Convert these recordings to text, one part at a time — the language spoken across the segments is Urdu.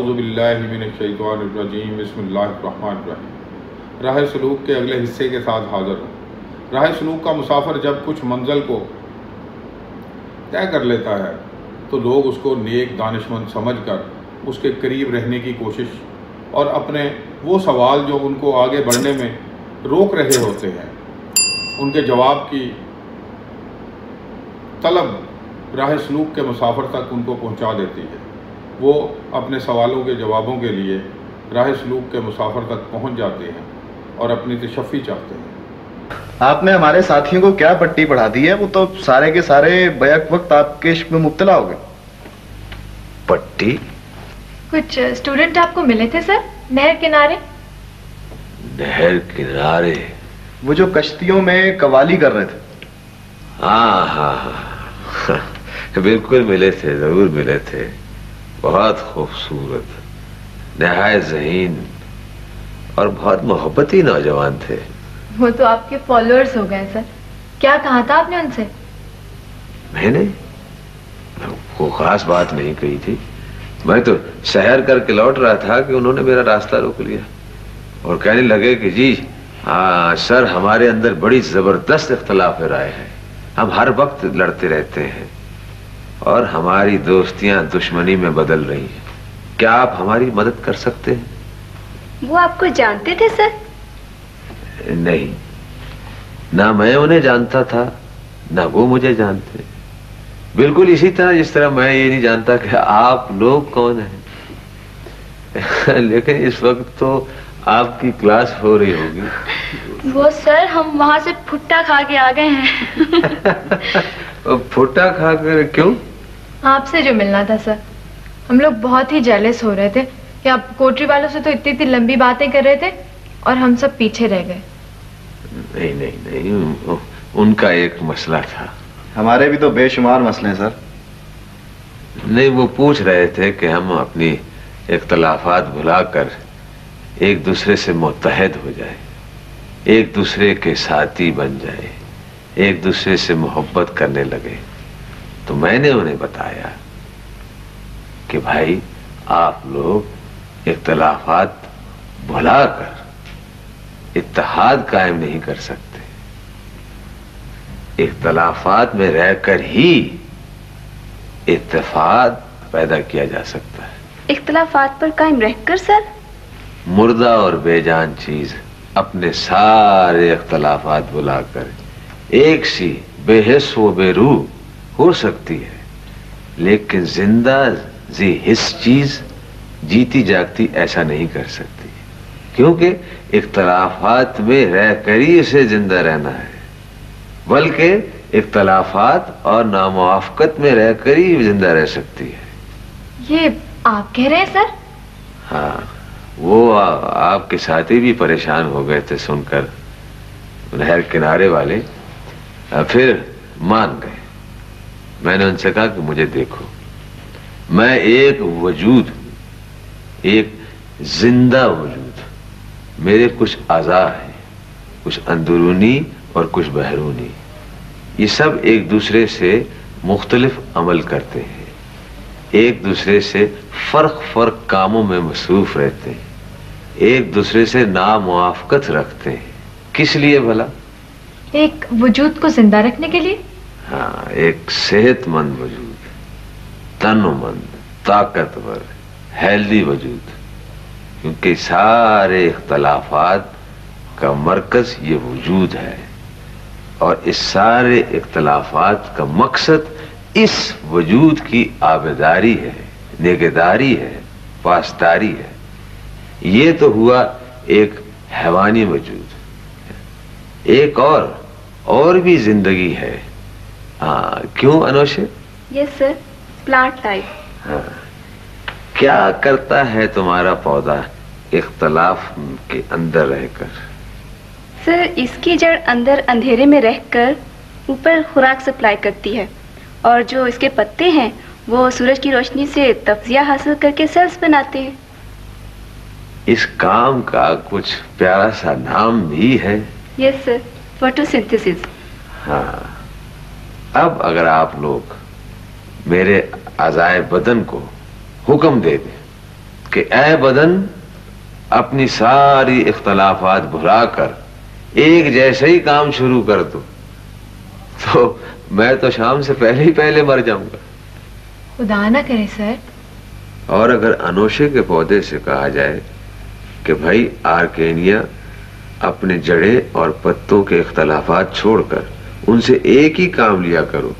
اعوذ باللہ من الشیطان الرجیم بسم اللہ الرحمن الرحیم۔ راہ سلوک کے اگلے حصے کے ساتھ حاضر ہوں۔ راہ سلوک کا مسافر جب کچھ منزل کو طے کر لیتا ہے تو لوگ اس کو نیک دانشمند سمجھ کر اس کے قریب رہنے کی کوشش اور اپنے وہ سوال جو ان کو آگے بڑھنے میں روک رہے ہوتے ہیں ان کے جواب کی طلب راہ سلوک کے مسافر تک ان کو پہنچا دیتی ہے۔ وہ اپنے سوالوں کے جوابوں کے لیے راہ سلوک کے مسافر تک پہنچ جاتے ہیں اور اپنی تشفی چاہتے ہیں۔ آپ نے ہمارے ساتھیوں کو کیا پٹی پڑھا دی ہے؟ وہ تو سارے کے سارے بیک وقت آپ کے عشق میں مبتلا ہو گئے۔ پٹی؟ کچھ اسٹوڈنٹ آپ کو ملے تھے سر نہر کنارے؟ نہر کنارے؟ وہ جو کشتیوں میں قوالی کر رہے تھے۔ ہاں ہاں ہاں بالکل ملے تھے، ضرور ملے تھے۔ بہت خوبصورت، نہایت ذہین اور بہت محبتی نوجوان تھے۔ وہ تو آپ کے فالوورز ہو گئے سر۔ کیا کہا تھا آپ نے ان سے؟ میں نے کوئی خاص بات نہیں کہی تھی، میں تو سحر کر کے لوٹ رہا تھا کہ انہوں نے میرا راستہ روک لیا اور کہنے لگے کہ جی ہاں سر، ہمارے اندر بڑی زبردست اختلاف رائے ہے، ہم ہر وقت لڑتے رہتے ہیں اور ہماری دوستیاں دشمنی میں بدل رہی ہیں، کیا آپ ہماری مدد کر سکتے ہیں؟ وہ آپ کو جانتے تھے سر؟ نہیں، نہ میں انہیں جانتا تھا نہ وہ مجھے جانتے، بالکل اسی طرح جس طرح میں یہ نہیں جانتا کہ آپ لوگ کون ہیں۔ لیکن اس وقت تو آپ کی کلاس ہو رہی ہوگی۔ وہ سر ہم وہاں سے پھٹا کھا کے آ گئے ہیں۔ پھٹا کھا کر؟ کیوں؟ آپ سے جو ملنا تھا سر، ہم لوگ بہت ہی جیلس ہو رہے تھے کہ آپ کوٹری والوں سے تو اتنی لمبی باتیں کر رہے تھے اور ہم سب پیچھے رہ گئے۔ نہیں نہیں نہیں، ان کا ایک مسئلہ تھا۔ ہمارے بھی تو بے شمار مسئلے ہیں سر۔ نہیں، وہ پوچھ رہے تھے کہ ہم اپنی اختلافات بھلا کر ایک دوسرے سے متحد ہو جائے، ایک دوسرے کے ساتھی بن جائے، ایک دوسرے سے محبت کرنے لگے۔ تو میں نے انہیں بتایا کہ بھائی آپ لوگ اختلافات بھلا کر اتحاد قائم نہیں کر سکتے، اختلافات میں رہ کر ہی اتفاق پیدا کیا جا سکتا ہے۔ اختلافات پر قائم رہ کر سر؟ مردہ اور بے جان چیز اپنے سارے اختلافات بھلا کر ایک سی بے حس و بے روح ہو سکتی ہے، لیکن زندہ ذی حس چیز جیتی جاگتی ایسا نہیں کر سکتی، کیونکہ اختلافات میں رہ کر ہی اسے زندہ رہنا ہے، بلکہ اختلافات اور ناموافقت میں رہ کر ہی زندہ رہ سکتی ہے۔ یہ آپ کہہ رہے ہیں سر؟ ہاں، وہ آپ کے ساتھی بھی پریشان ہو گئے تھے سن کر، نہر کنارے والے، پھر مان گئے۔ میں نے ان سے کہا کہ مجھے دیکھو، میں ایک وجود، ایک زندہ وجود، میرے کچھ اعضاء ہیں، کچھ اندرونی اور کچھ بیرونی، یہ سب ایک دوسرے سے مختلف عمل کرتے ہیں، ایک دوسرے سے فرق کاموں میں مصروف رہتے ہیں، ایک دوسرے سے ناموافقت رکھتے ہیں۔ کس لیے بھلا؟ ایک وجود کو زندہ رکھنے کے لیے؟ ہاں، ایک صحت مند وجود، تن مند، طاقتور، ہیلدی وجود، کیونکہ سارے اختلافات کا مرکز یہ وجود ہے اور اس سارے اختلافات کا مقصد اس وجود کی آبیداری ہے، نگہداری ہے، پاسداری ہے۔ یہ تو ہوا ایک حیوانی وجود، ایک اور بھی زندگی ہے۔ ہاں، کیوں انوشے؟ یس سر، پلانٹ لائف۔ ہاں، کیا کرتا ہے تمہارا پودا اختلاف کے اندر رہ کر؟ سر اس کی جڑ اندر اندھیرے میں رہ کر اوپر خوراک سپلائی کرتی ہے، اور جو اس کے پتے ہیں وہ سورج کی روشنی سے تغذیہ حاصل کر کے سیلز بناتے ہیں۔ اس کام کا کچھ پیارا سا نام بھی ہے۔ یس سر، فوٹو سنتھسس۔ ہاں، اب اگر آپ لوگ میرے اعضائے بدن کو حکم دے دیں کہ اے بدن اپنی ساری اختلافات بھلا کر ایک جیسا ہی کام شروع کر دو تو میں تو شام سے پہلے ہی پہلے مر جاؤں گا. خدا نہ کرے سر. اور اگر انوشے کے پودے سے کہا جائے کہ بھائی آرکینیا اپنے جڑیں اور پتوں کے اختلافات چھوڑ کر ان سے ایک ہی کام لیا کرو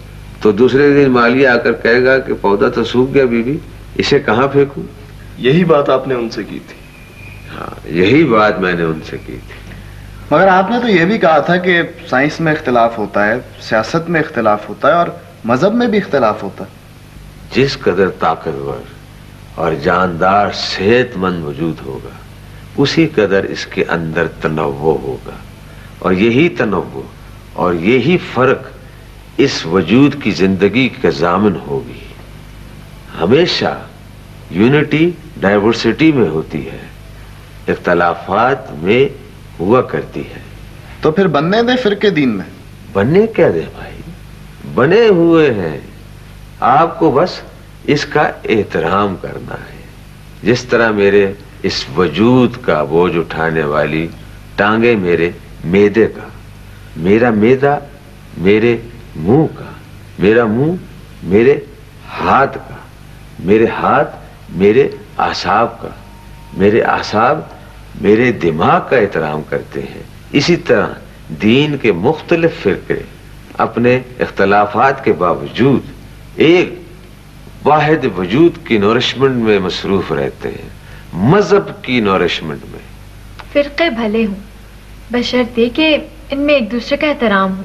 تو دوسرے دن مالی آ کر کہے گا کہ پودا تو سوکھ گیا بیوی, اسے کہاں پھینکوں. یہی بات آپ نے ان سے کی تھی. ہاں یہی بات میں نے ان سے کی تھی. مگر آپ نے تو یہ بھی کہا تھا کہ سائنس میں اختلاف ہوتا ہے, سیاست میں اختلاف ہوتا ہے اور مذہب میں بھی اختلاف ہوتا ہے. جس قدر طاقتور اور جاندار صحت مند وجود ہوگا اسی قدر اس کے اندر تنوع ہوگا, اور یہی تنوع اور یہی فرق اس وجود کی زندگی کا ضامن ہوگی. ہمیشہ یونٹی ڈائیورسٹی میں ہوتی ہے, اختلافات میں ہوا کرتی ہے. تو پھر بننے دیں فرقے دین میں. بننے کیا دے بھائی, بنے ہوئے ہیں. آپ کو بس اس کا احترام کرنا ہے. جس طرح میرے اس وجود کا بوجھ اٹھانے والی ٹانگیں میرے معدے کا, میرا معدہ میرے منہ کا, میرا منہ میرے ہاتھ کا, میرے ہاتھ میرے اعصاب کا, میرے اعصاب میرے دماغ کا احترام کرتے ہیں. اسی طرح دین کے مختلف فرقے اپنے اختلافات کے باوجود ایک واحد وجود کی نورشمنٹ میں مصروف رہتے ہیں, مذہب کی نورشمنٹ میں. فرقے بھلے ہوں بشرطے کہ ان میں ایک دوسرے کا احترام ہو.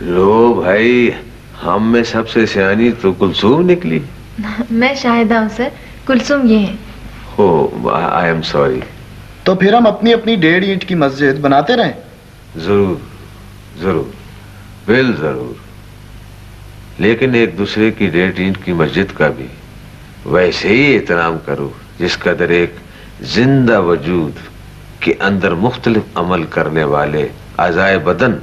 لو بھائی, ہم میں سب سے سیانی تو کلثوم نکلی. میں شاہدہ ہوں سر, کلثوم یہ ہیں. I am sorry. تو پھر ہم اپنی اپنی 1.5 اینٹ کی مسجد بناتے رہیں. ضرور ضرور بل ضرور, لیکن ایک دوسرے کی 1.5 اینٹ کی مسجد کا بھی ویسے ہی احترام کرو جس قدر ایک زندہ وجود کے اندر مختلف عمل کرنے والے اعضائے بدن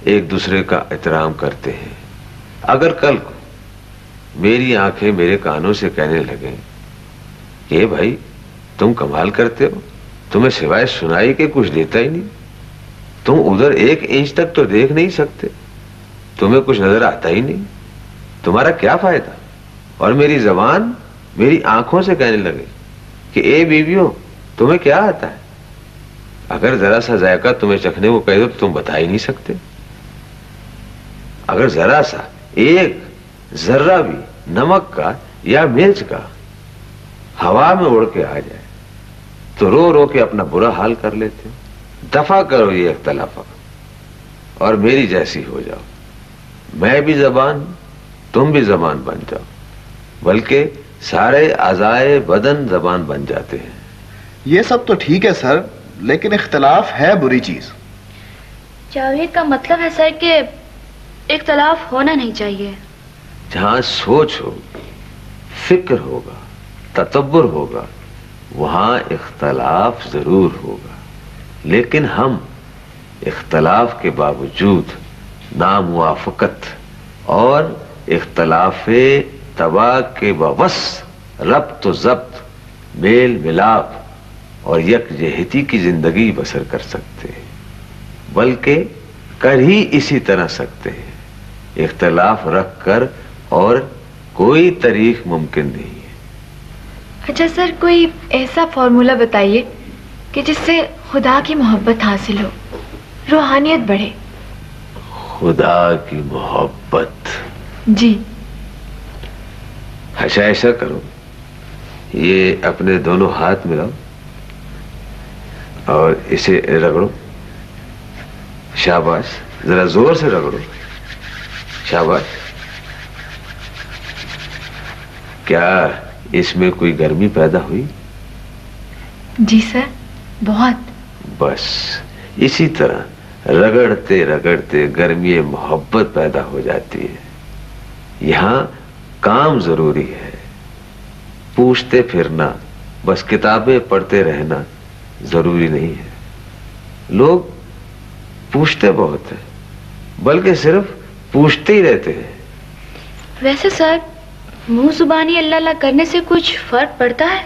ایک دوسرے کا احترام کرتے ہیں. اگر کل کو میری آنکھیں میرے کانوں سے کہنے لگیں کہ بھائی تم کمال کرتے ہو, تمہیں سوائے سنائی کے کچھ دیتا ہی نہیں, تم ادھر 1 انچ تک تو دیکھ نہیں سکتے, تمہیں کچھ نظر آتا ہی نہیں, تمہارا کیا فائدہ. اور میری زبان میری آنکھوں سے کہنے لگے کہ اے بیویوں تمہیں کیا آتا ہے, اگر ذرا سا ذائقہ تمہیں چکھنے کو کہہ دو تو تم بتا ہی نہیں سکتے. اگر ذرا سا ایک ذرہ بھی نمک کا یا مرچ کا ہوا میں اڑ کے آ جائے تو رو رو کے اپنا برا حال کر لیتے. دفع کرو یہ اختلافات اور میری جیسی ہو جاؤ. میں بھی زبان, تم بھی زبان بن جاؤ, بلکہ سارے اعضائے بدن زبان بن جاتے ہیں. یہ سب تو ٹھیک ہے سر, لیکن اختلاف ہے بری چیز. جاوید کا مطلب ہے سر کہ اختلاف ہونا نہیں چاہیے. جہاں سوچ ہوگی, فکر ہوگا, تدبر ہوگا, وہاں اختلاف ضرور ہوگا. لیکن ہم اختلاف کے باوجود ناموافقت اور اختلاف تباہ کے باوس ربط و ضبط, میل ملاپ اور یکجہتی کی زندگی بسر کر سکتے ہیں, بلکہ کر ہی اسی طرح سکتے ہیں. اختلاف رکھ کر اور کوئی طریق ممکن نہیں ہے. اچھا سر, کوئی ایسا فارمولہ بتائیے کہ جس سے خدا کی محبت حاصل ہو, روحانیت بڑھے. خدا کی محبت؟ جی. اچھا ایسا کرو, یہ اپنے دونوں ہاتھ ملاؤ اور اسے رگڑو. شاباش, ذرا زور سے رگڑو. شاباش. کیا اس میں کوئی گرمی پیدا ہوئی؟ جی سر, بہت. بس اسی طرح رگڑتے رگڑتے گرمی محبت پیدا ہو جاتی ہے. یہاں کام ضروری ہے, پوچھتے پھرنا, بس کتابیں پڑھتے رہنا ضروری نہیں ہے. لوگ پوچھتے بہت ہیں, بلکہ صرف پوچھتے ہی رہتے ہیں. ویسے سر منہ زبانی اللہ اللہ کرنے سے کچھ فرق پڑتا ہے؟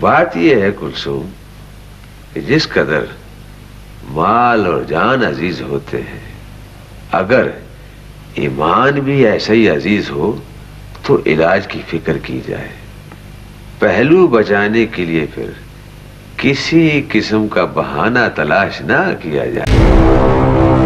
بات یہ ہے کلثوم کہ جس قدر مال اور جان عزیز ہوتے ہیں، اگر ایمان بھی ایسا ہی عزیز ہو تو علاج کی فکر کی جائے، پہلو بچانے کے لیے پھر کسی قسم کا بہانہ تلاش نہ کیا جائے۔